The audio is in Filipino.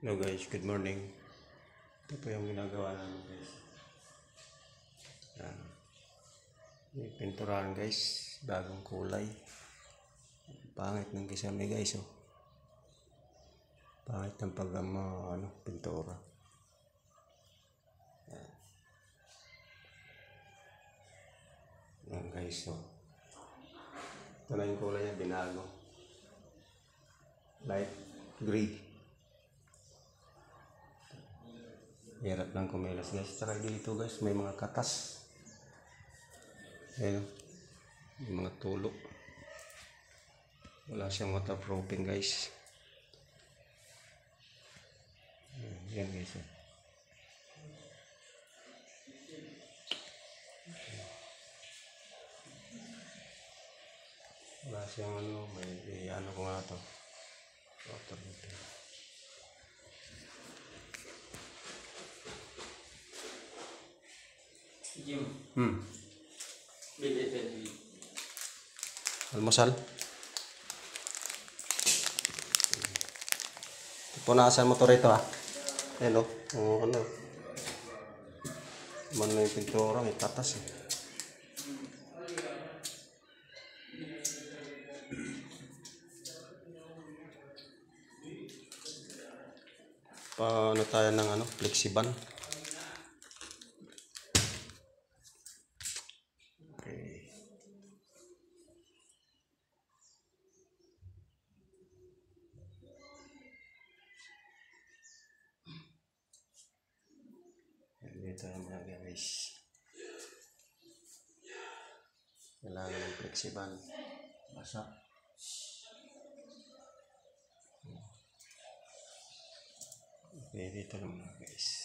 Hello guys, good morning. Ito po yung ginagawa namin guys. Yan. May pinturahan guys, bagong kulay. Pangit ng kisame guys oh. Pangit ng pintura. Yan. Yan guys oh. Ito na yung kulay niya, binago. Light gray. Hirap lang kumilas guys. Tsaka dito guys, may mga katas. Ayan, may mga tulok. Wala siyang waterproofing guys. Ayan guys. Wala siyang may ko nga to. Waterproofing. Jim. Almusal. Punasan mo to rito ah. Ayan o. Man na yung pintura, may tatas eh. Paano tayo ng flexiban. Okay. Dito ang mga guys. Kailangan ng flexiban. Basa. Okay, dito lang mga guys.